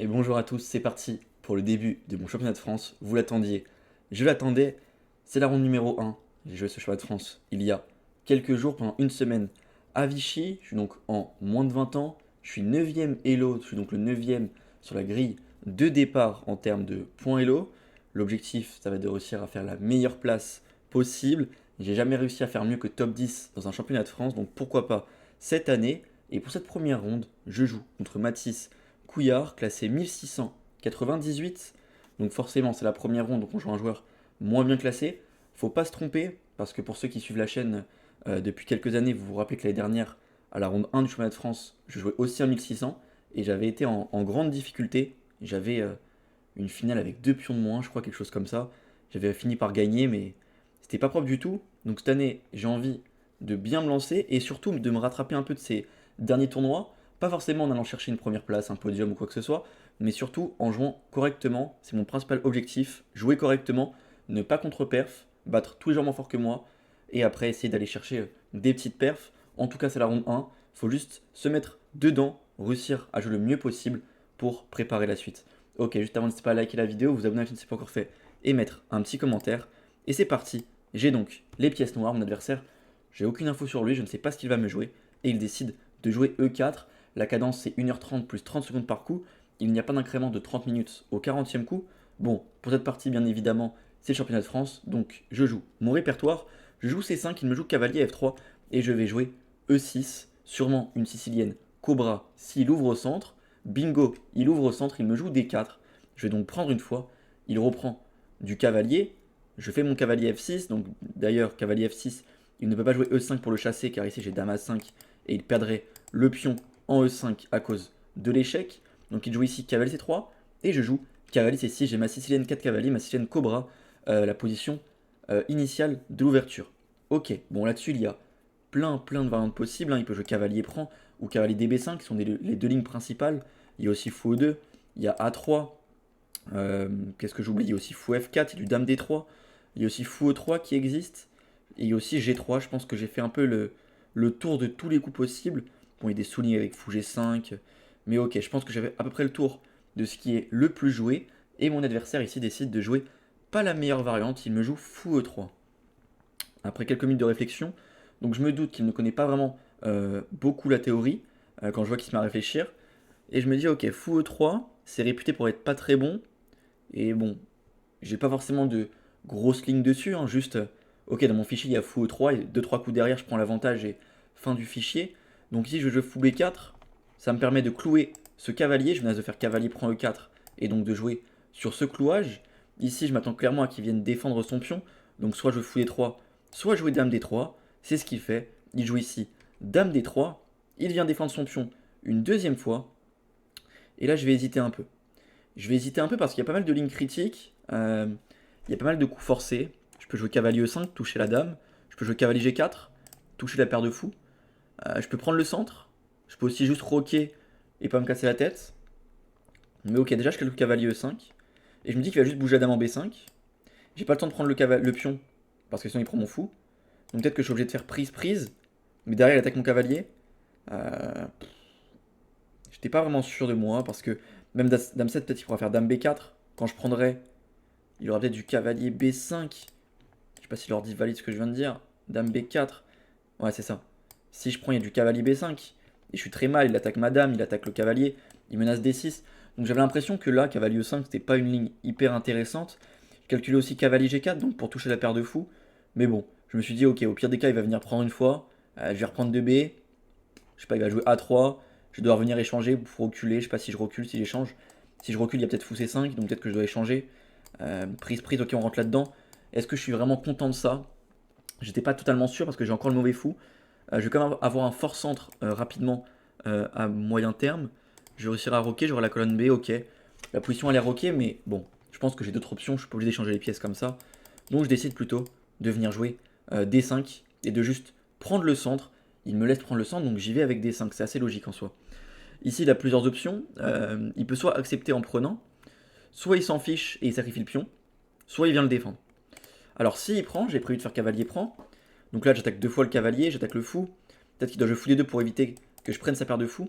Et bonjour à tous, c'est parti pour le début de mon championnat de France. Vous l'attendiez, je l'attendais, c'est la ronde numéro 1. J'ai joué ce championnat de France il y a quelques jours, pendant une semaine à Vichy. Je suis donc en moins de 20 ans. Je suis 9ème Elo, je suis donc le 9ème sur la grille de départ en termes de points Elo. L'objectif, ça va être de réussir à faire la meilleure place possible. J'ai jamais réussi à faire mieux que top 10 dans un championnat de France, donc pourquoi pas cette année. Et pour cette première ronde, je joue contre Mathis Couillard, classé 1698. Donc forcément, c'est la première ronde, donc on joue un joueur moins bien classé. Faut pas se tromper, parce que pour ceux qui suivent la chaîne depuis quelques années, vous vous rappelez que l'année dernière, à la ronde 1 du championnat de France, je jouais aussi en 1600 et j'avais été en grande difficulté. J'avais une finale avec deux pions de moins, je crois, quelque chose comme ça. J'avais fini par gagner, mais c'était pas propre du tout. Donc cette année, j'ai envie de bien me lancer et surtout de me rattraper un peu de ces derniers tournois. Pas forcément en allant chercher une première place, un podium ou quoi que ce soit, mais surtout en jouant correctement. C'est mon principal objectif. Jouer correctement, ne pas contre-perf, battre tous les gens moins forts que moi, et après essayer d'aller chercher des petites perfs. En tout cas, c'est la ronde 1. Faut juste se mettre dedans, réussir à jouer le mieux possible pour préparer la suite. Ok, juste avant, n'hésitez pas à liker la vidéo, vous abonner si ce n'est pas encore fait, et mettre un petit commentaire. Et c'est parti. J'ai donc les pièces noires, mon adversaire. J'ai aucune info sur lui, je ne sais pas ce qu'il va me jouer. Et il décide de jouer E4. La cadence c'est 1h30 plus 30 secondes par coup. Il n'y a pas d'incrément de 30 minutes au 40e coup. Bon, pour cette partie, bien évidemment, c'est le championnat de France. Donc je joue mon répertoire. Je joue C5, il me joue cavalier F3. Et je vais jouer E6. Sûrement une sicilienne Cobra s'il ouvre au centre. Bingo, il ouvre au centre, il me joue D4. Je vais donc prendre une fois. Il reprend du cavalier. Je fais mon cavalier F6. Donc d'ailleurs, cavalier F6, il ne peut pas jouer E5 pour le chasser car ici j'ai Dame A5 et il perdrait le pion en E5 à cause de l'échec. Donc il joue ici cavalier C3 et je joue cavalier C6. J'ai ma sicilienne 4 cavaliers, ma sicilienne Cobra, la position initiale de l'ouverture. Ok, bon là-dessus il y a plein de variantes possibles, hein. Il peut jouer cavalier prend ou cavalier DB5 qui sont les deux lignes principales. Il y a aussi fou E2, il y a A3, qu'est-ce que j'oublie? Il y a aussi fou F4, il y a du dame D3, il y a aussi fou E3 qui existe, et il y a aussi G3. Je pense que j'ai fait un peu le tour de tous les coups possibles. Bon, il y a des soulignés avec fou G5, mais ok, je pense que j'avais à peu près le tour de ce qui est le plus joué, et mon adversaire ici décide de jouer pas la meilleure variante, il me joue fou E3. Après quelques minutes de réflexion, donc je me doute qu'il ne connaît pas vraiment beaucoup la théorie, quand je vois qu'il se met à réfléchir, et je me dis ok, fou E3, c'est réputé pour être pas très bon, et bon, j'ai pas forcément de grosses lignes dessus, hein, juste, ok, dans mon fichier il y a fou E3, et deux trois coups derrière, je prends l'avantage et fin du fichier. Donc ici je joue fou B4, ça me permet de clouer ce cavalier, je menace de faire cavalier prend E4, et donc de jouer sur ce clouage. Ici je m'attends clairement à qu'il vienne défendre son pion, donc soit je joue fou D3, soit jouer dame D3, c'est ce qu'il fait. Il joue ici dame D3, il vient défendre son pion une deuxième fois, et là je vais hésiter un peu. Je vais hésiter un peu parce qu'il y a pas mal de lignes critiques. Il y a pas mal de coups forcés. Je peux jouer cavalier E5, toucher la dame. Je peux jouer cavalier G4, toucher la paire de fous. Je peux prendre le centre. Je peux aussi juste roquer et pas me casser la tête. Mais ok, déjà je calcule cavalier E5. Et je me dis qu'il va juste bouger la dame en B5. J'ai pas le temps de prendre le pion parce que sinon il prend mon fou. Donc peut-être que je suis obligé de faire prise. Mais derrière il attaque mon cavalier. Euh, J'étais pas vraiment sûr de moi parce que même dame 7 peut-être il pourra faire dame B4 quand je prendrai. Il y aura peut-être du cavalier B5. Je sais pas si l'ordi valide ce que je viens de dire. Dame B4. Ouais, c'est ça. Si je prends, il y a du cavalier B5. Et je suis très mal. Il attaque ma dame, il attaque le cavalier. Il menace D6. Donc j'avais l'impression que là, cavalier E5, c'était pas une ligne hyper intéressante. Je calculais aussi cavalier G4, donc pour toucher la paire de fous. Mais bon, je me suis dit, ok, au pire des cas, il va venir prendre une fois. Je vais reprendre 2B. Je sais pas, il va jouer A3. Je dois revenir échanger pour reculer. Je sais pas si je recule, si j'échange. Si je recule, il y a peut-être fou C5, donc peut-être que je dois échanger. Prise, ok, on rentre là-dedans. Est-ce que je suis vraiment content de ça? J'étais pas totalement sûr parce que j'ai encore le mauvais fou. Je vais quand même avoir un fort centre rapidement à moyen terme. Je vais réussir à roquer, j'aurai la colonne B, ok. La position elle est roquée, mais bon, je pense que j'ai d'autres options, je suis pas obligé d'échanger les pièces comme ça. Donc je décide plutôt de venir jouer D5 et de juste prendre le centre. Il me laisse prendre le centre, donc j'y vais avec D5, c'est assez logique en soi. Ici il a plusieurs options. Il peut soit accepter en prenant, soit il s'en fiche et il sacrifie le pion, soit il vient le défendre. Alors s'il prend, j'ai prévu de faire cavalier prend. Donc là j'attaque deux fois le cavalier, j'attaque le fou. Peut-être qu'il doit jouer fou des deux pour éviter que je prenne sa paire de fous.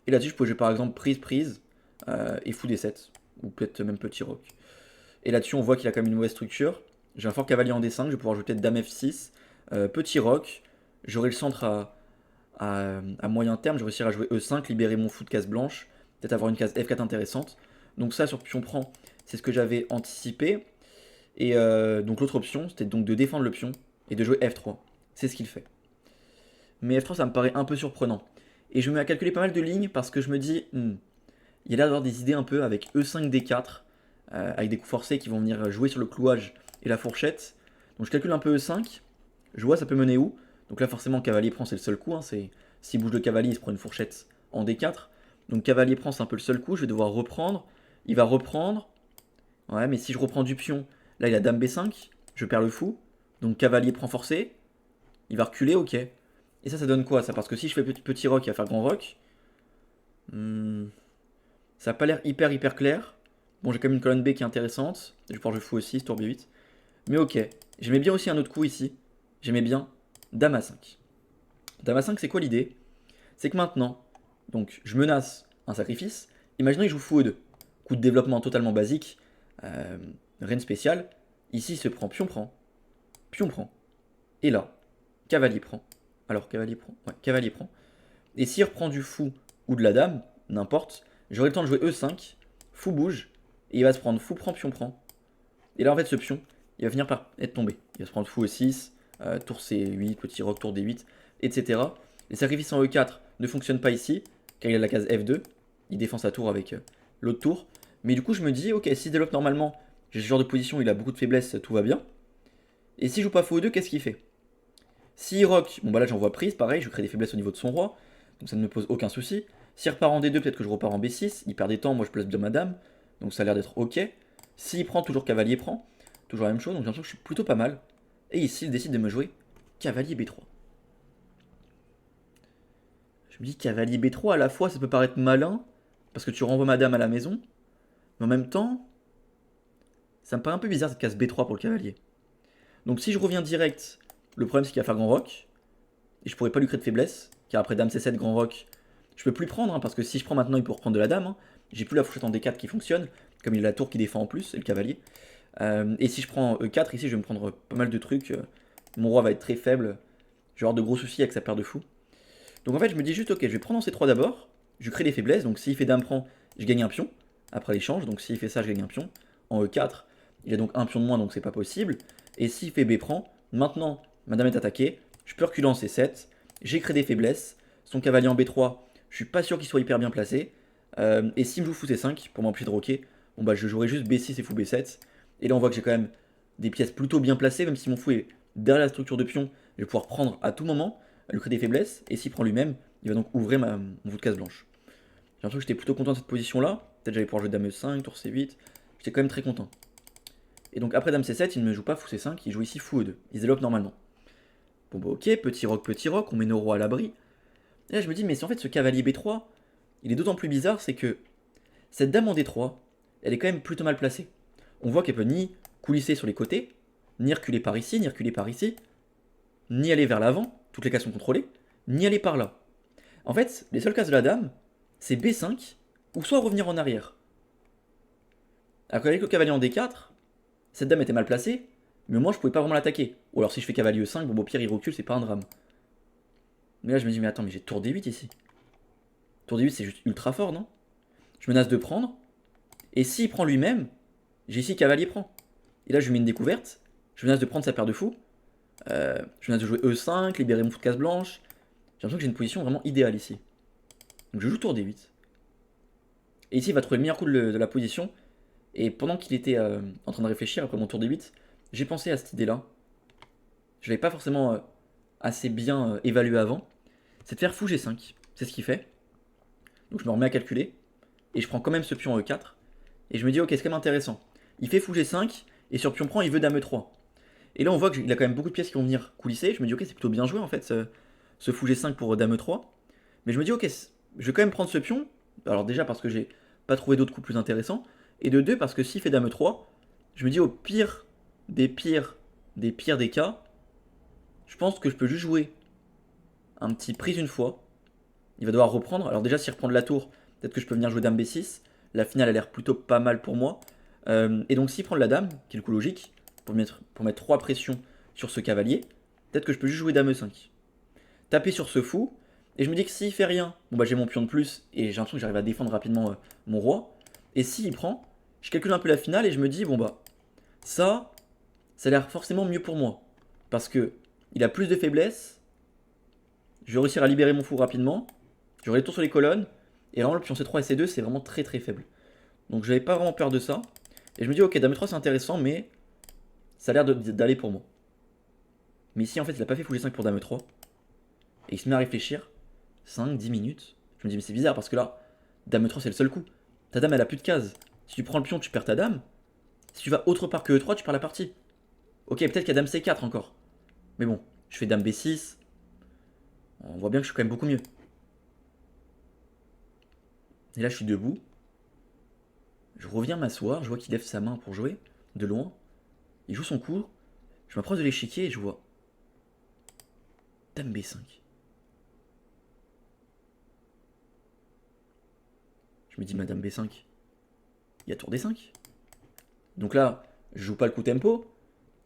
Et là-dessus je peux jouer par exemple prise. et fou D7, ou peut-être même petit roc. Et là-dessus, on voit qu'il a quand même une mauvaise structure. J'ai un fort cavalier en D5, je vais pouvoir jouer peut-être dame F6, petit roc. J'aurai le centre à moyen terme, je vais réussir à jouer E5, libérer mon fou de case blanche, peut-être avoir une case F4 intéressante. Donc ça, sur pion prend, c'est ce que j'avais anticipé. Et donc l'autre option, c'était donc de défendre le pion et de jouer F3. C'est ce qu'il fait. Mais F3, ça me paraît un peu surprenant. Et je me mets à calculer pas mal de lignes parce que je me dis, il y a l'air d'avoir des idées un peu avec E5, D4, avec des coups forcés qui vont venir jouer sur le clouage et la fourchette. Donc je calcule un peu E5, je vois ça peut mener où. Donc là forcément cavalier prend c'est le seul coup, hein, s'il bouge le cavalier il se prend une fourchette en D4. Donc cavalier prend c'est un peu le seul coup, je vais devoir reprendre. Il va reprendre. Ouais mais si je reprends du pion, là il a dame B5, je perds le fou. Donc cavalier prend forcé, il va reculer, ok. Et ça donne quoi ça? Parce que si je fais petit roc, il va faire grand roc. Ça n'a pas l'air hyper clair. Bon, j'ai quand même une colonne B qui est intéressante. Je vais pouvoir jouer fou aussi, tour B8. Mais ok. J'aimais bien aussi un autre coup ici. J'aimais bien dame A5. Dame A5, c'est quoi l'idée? C'est que maintenant, donc je menace un sacrifice. Imaginons qu'il joue fou E2. Coup de développement totalement basique. Rien de spécial. Ici, il se prend, pion prend. Pion prend. Et là, cavalier prend. Alors, cavalier prend. Ouais, cavalier prend. Et s'il reprend du fou ou de la dame, n'importe, j'aurai le temps de jouer E5, fou bouge, et il va se prendre fou prend, pion prend. Et là en fait ce pion, il va finir par être tombé. Il va se prendre fou E6, tour C8, petit roc, tour D8, etc. Les sacrifices en E4 ne fonctionnent pas ici, car il a la case F2, il défend sa tour avec l'autre tour. Mais du coup je me dis, ok, s'il développe normalement, j'ai ce genre de position, il a beaucoup de faiblesses, tout va bien. Et s'il joue pas fou E2, qu'est-ce qu'il fait? S'il rock, bon bah là j'en vois prise, pareil, je crée des faiblesses au niveau de son roi, donc ça ne me pose aucun souci. S'il repart en D2, peut-être que je repars en B6, il perd des temps, moi je place bien ma dame, donc ça a l'air d'être ok. S'il prend, toujours cavalier prend, toujours la même chose, donc j'ai l'impression que je suis plutôt pas mal. Et ici, il décide de me jouer cavalier B3. Je me dis cavalier B3, à la fois ça peut paraître malin, parce que tu renvoies ma dame à la maison, mais en même temps, ça me paraît un peu bizarre cette case B3 pour le cavalier. Donc si je reviens direct, le problème c'est qu'il va faire grand roc, et je pourrais pas lui créer de faiblesse, car après dame C7, grand roc, je peux plus prendre, hein, parce que si je prends maintenant, il peut reprendre de la dame. Hein. J'ai plus la fourchette en D4 qui fonctionne, comme il a la tour qui défend en plus, et le cavalier. Et si je prends E4, ici je vais me prendre pas mal de trucs. Mon roi va être très faible, je vais avoir de gros soucis avec sa paire de fous. Donc en fait, je me dis juste, ok, je vais prendre en C3 d'abord, je crée des faiblesses, donc s'il fait dame prend, je gagne un pion, après l'échange, donc s'il fait ça, je gagne un pion. En E4, il a donc un pion de moins, donc c'est pas possible. Et s'il fait B prend, maintenant, ma dame est attaquée, je peux reculer en C7, j'ai créé des faiblesses, son cavalier en B3, je suis pas sûr qu'il soit hyper bien placé. Et s'il me joue fou C5 pour m'empêcher de roquer, bon bah je jouerai juste B6 et fou B7. Et là on voit que j'ai quand même des pièces plutôt bien placées, même si mon fou est derrière la structure de pion, je vais pouvoir prendre à tout moment, lui créer des faiblesses, et s'il prend lui-même, il va donc ouvrir mon fou de case blanche. J'ai l'impression que j'étais plutôt content de cette position là, peut-être j'allais pouvoir jouer dame E5, tour C8, j'étais quand même très content. Et donc après dame C7, il ne me joue pas fou C5, il joue ici fou E2, il se développe normalement. Bon bah ok, petit roc, on met nos rois à l'abri. Et là je me dis, mais si en fait ce cavalier B3, il est d'autant plus bizarre, c'est que cette dame en D3, elle est quand même plutôt mal placée. On voit qu'elle peut ni coulisser sur les côtés, ni reculer par ici, ni reculer par ici, ni aller vers l'avant, toutes les cases sont contrôlées, ni aller par là. En fait, les seules cases de la dame, c'est B5, ou soit revenir en arrière. Alors qu'avec le cavalier en D4, cette dame était mal placée, mais moi je pouvais pas vraiment l'attaquer. Ou alors si je fais cavalier E5, bon au pire il recule, c'est pas un drame. Mais là je me dis, mais attends, mais j'ai tour D8 ici. Tour D8 c'est juste ultra fort, non? Je menace de prendre, et s'il prend lui-même, j'ai ici cavalier prend. Et là je lui mets une découverte, je menace de prendre sa paire de fous, je menace de jouer E5, libérer mon fou de case blanche. J'ai l'impression que j'ai une position vraiment idéale ici. Donc je joue tour D8. Et ici il va trouver le meilleur coup de la position, et pendant qu'il était en train de réfléchir après mon tour D8, j'ai pensé à cette idée-là. Je l'avais pas forcément assez bien évalué avant. C'est de faire fou G5, c'est ce qu'il fait. Donc je me remets à calculer, et je prends quand même ce pion E4, et je me dis ok c'est quand même intéressant. Il fait fou G5, et sur pion prend il veut dame E3. Et là on voit qu'il a quand même beaucoup de pièces qui vont venir coulisser, je me dis ok c'est plutôt bien joué en fait ce fou G5 pour dame E3. Mais je me dis ok je vais quand même prendre ce pion, alors déjà parce que j'ai pas trouvé d'autres coups plus intéressants, et de deux parce que s'il fait dame E3, je me dis au pire des pires des cas, je pense que je peux juste jouer un petit prise une fois. Il va devoir reprendre. Alors déjà, s'il reprend de la tour, peut-être que je peux venir jouer dame B6. La finale a l'air plutôt pas mal pour moi. Et donc s'il prend de la dame, qui est le coup logique, pour mettre 3 pressions sur ce cavalier, peut-être que je peux juste jouer dame e5. Taper sur ce fou, et je me dis que s'il fait rien, bon bah j'ai mon pion de plus, et j'ai l'impression que j'arrive à défendre rapidement mon roi. Et s'il prend, je calcule un peu la finale et je me dis, bon bah, ça a l'air forcément mieux pour moi. Parce que il a plus de faiblesse, je vais réussir à libérer mon fou rapidement, j'aurai les tours sur les colonnes, et vraiment le pion C3 et C2 c'est vraiment très très faible. Donc j'avais pas vraiment peur de ça. Et je me dis ok dame 3 c'est intéressant mais ça a l'air d'aller pour moi. Mais ici en fait il a pas fait fou G5 pour dame 3. Et il se met à réfléchir 5-10 minutes. Je me dis mais c'est bizarre parce que là, dame 3 c'est le seul coup. Ta dame elle a plus de cases. Si tu prends le pion tu perds ta dame. Si tu vas autre part que E3 tu perds la partie. Ok peut-être qu'il y a dame C4 encore. Mais bon, je fais dame B6. On voit bien que je suis quand même beaucoup mieux. Et là je suis debout. Je reviens m'asseoir, je vois qu'il lève sa main pour jouer, de loin. Il joue son cours. Je m'approche de l'échiquier et je vois dame B5. Je me dis madame B5, il y a tour D5. Donc là, je joue pas le coup tempo.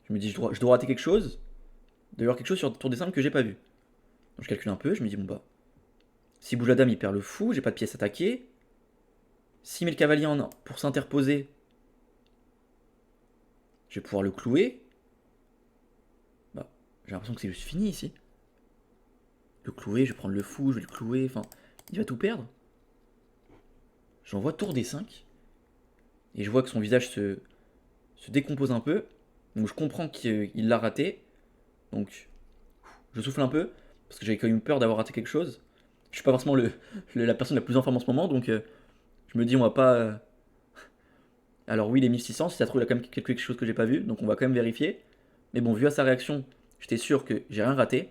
Je me dis je dois rater quelque chose. D'ailleurs quelque chose sur tour D5 que j'ai pas vu. Donc je calcule un peu, je me dis bon bah, s'il bouge la dame il perd le fou, j'ai pas de pièce attaquée. S'il met le cavalier en pour s'interposer, je vais pouvoir le clouer. Bah, j'ai l'impression que c'est juste fini ici. Le clouer, je vais prendre le fou, je vais le clouer, enfin, il va tout perdre. J'envoie tour D5. Et je vois que son visage se décompose un peu. Donc je comprends qu'il l'a raté. Donc je souffle un peu. Parce que j'avais quand même peur d'avoir raté quelque chose. Je suis pas forcément la personne la plus en forme en ce moment. Donc je me dis on va pas... Alors oui il est 1600. Si ça se trouve il a quand même quelque chose que j'ai pas vu. Donc on va quand même vérifier. Mais bon vu à sa réaction, j'étais sûr que j'ai rien raté.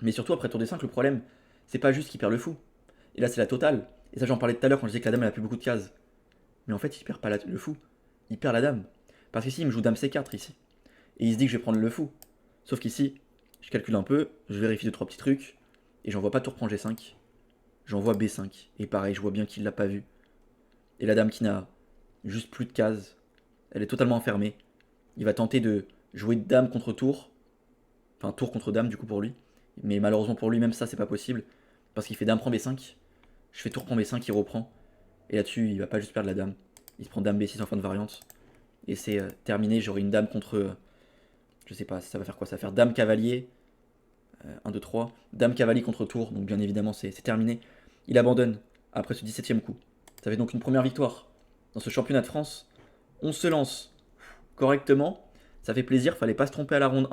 Mais surtout après tour D5 le problème c'est pas juste qu'il perd le fou. Et là c'est la totale. Et ça j'en parlais tout à l'heure quand je disais que la dame elle a plus beaucoup de cases. Mais en fait il perd pas le fou. Il perd la dame. Parce qu'ici, il me joue dame C4 ici. Et il se dit que je vais prendre le fou. Sauf qu'ici, je calcule un peu, je vérifie 2-3 petits trucs, et j'en vois pas tour prend G5. J'envoie B5. Et pareil, je vois bien qu'il l'a pas vu. Et la dame qui n'a juste plus de cases, elle est totalement enfermée. Il va tenter de jouer dame contre tour. Enfin, tour contre dame du coup pour lui. Mais malheureusement pour lui, même ça, c'est pas possible. Parce qu'il fait dame prend B5. Je fais tour prend B5, il reprend. Et là-dessus, il va pas juste perdre la dame. Il se prend dame B6 en fin de variante. Et c'est terminé, j'aurai une dame contre... je sais pas, ça va faire quoi? Ça va faire dame cavalier. 1, 2, 3. Dame cavalier contre tour, donc bien évidemment c'est terminé. Il abandonne après ce 17ème coup. Ça fait donc une première victoire dans ce championnat de France. On se lance correctement. Ça fait plaisir, fallait pas se tromper à la ronde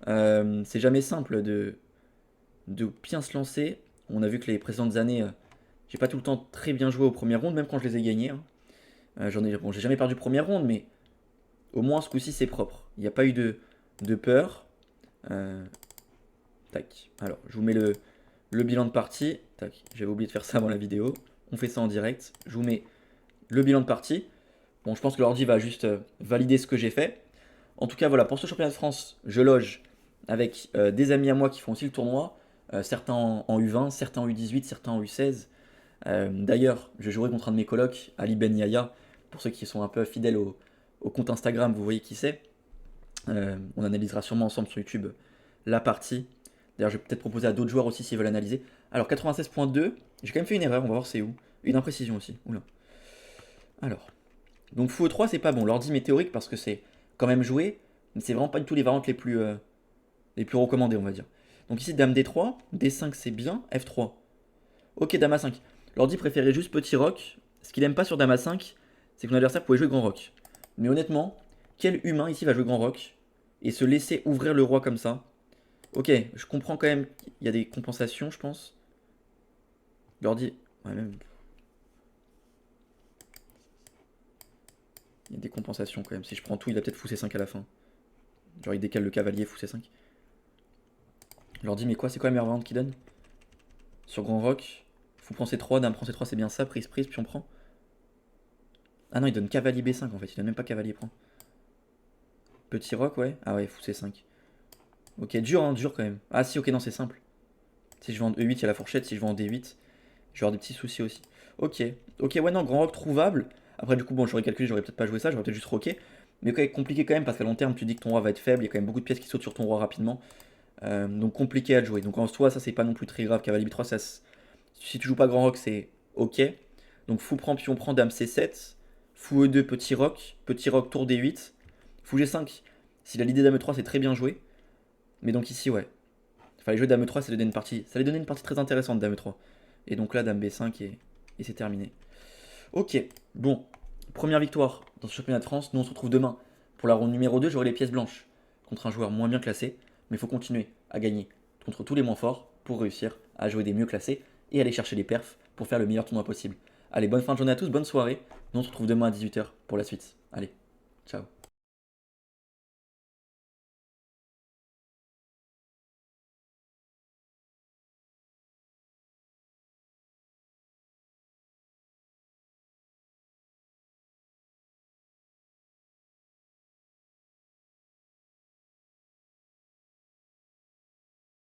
1. C'est jamais simple de bien se lancer. On a vu que les précédentes années, j'ai pas tout le temps très bien joué aux premières rondes, même quand je les ai gagnées. Hein. Bon, j'ai jamais perdu première ronde, mais au moins ce coup-ci c'est propre. Il n'y a pas eu de peur. Tac. Alors, je vous mets le bilan de partie. Tac. J'avais oublié de faire ça avant la vidéo. On fait ça en direct. Je vous mets le bilan de partie. Bon, je pense que l'ordi va juste valider ce que j'ai fait. En tout cas, voilà, pour ce championnat de France, je loge avec des amis à moi qui font aussi le tournoi. Certains en U20, certains en U18, certains en U16. D'ailleurs, je jouerai contre un de mes colocs, Ali Ben Yaya. Pour ceux qui sont un peu fidèles au compte Instagram, vous voyez qui c'est. On analysera sûrement ensemble sur YouTube la partie. D'ailleurs, je vais peut-être proposer à d'autres joueurs aussi s'ils veulent analyser. Alors, 96.2, j'ai quand même fait une erreur, on va voir c'est où. Une imprécision aussi. Oula. Alors, donc fou E3, c'est pas bon. L'ordi m'est théorique parce que c'est quand même joué, mais c'est vraiment pas du tout les variantes les plus recommandées, on va dire. Donc ici, dame D3, D5 c'est bien, F3. Ok, dame A5. L'ordi préférait juste petit roc. Ce qu'il aime pas sur dame A5, c'est que mon adversaire pouvait jouer grand roc. Mais honnêtement, quel humain ici va jouer grand roc et se laisser ouvrir le roi comme ça? Ok, je comprends quand même qu'il y a des compensations, je pense. L'ordi... Ouais, même... Il y a des compensations quand même. Si je prends tout, il a peut-être fou C5 à la fin. Genre il décale le cavalier, fou C5. L'ordi, mais quoi? C'est quoi la meilleure variante qu'il donne? Sur grand roc, fou prend C3, dame prend C3, c'est bien ça, prise, puis on prend. Ah non, il donne cavalier B5 en fait, il donne même pas cavalier prend. Petit roc, ouais. Ah ouais, fou C5. Ok, dur, hein, dur quand même. Ah si, ok, non, c'est simple. Si je vais en E8, il y a la fourchette. Si je vais en D8, je vais avoir des petits soucis aussi. Ok, ok, ouais, non, grand rock trouvable. Après, du coup, bon, j'aurais calculé, j'aurais peut-être pas joué ça, j'aurais peut-être juste rocké. Mais quand même compliqué quand même, parce qu'à long terme, tu dis que ton roi va être faible, il y a quand même beaucoup de pièces qui sautent sur ton roi rapidement. Donc compliqué à jouer. Donc en soi, ça c'est pas non plus très grave. Cavalier B3, si tu joues pas grand rock, c'est ok. Donc fou prend, pion prend, dame C7. Fou E2, petit rock, tour D8. Fou G5. S'il a l'idée dame E3, c'est très bien joué. Mais donc ici, ouais. Il fallait jouer dame E3, ça allait donner une partie très intéressante dame E3. Et donc là, dame B5 et c'est terminé. Ok, bon. Première victoire dans ce championnat de France. Nous on se retrouve demain pour la ronde numéro 2. J'aurai les pièces blanches contre un joueur moins bien classé. Mais il faut continuer à gagner contre tous les moins forts pour réussir à jouer des mieux classés et aller chercher les perfs pour faire le meilleur tournoi possible. Allez, bonne fin de journée à tous, bonne soirée. Nous on se retrouve demain à 18h pour la suite. Allez, ciao.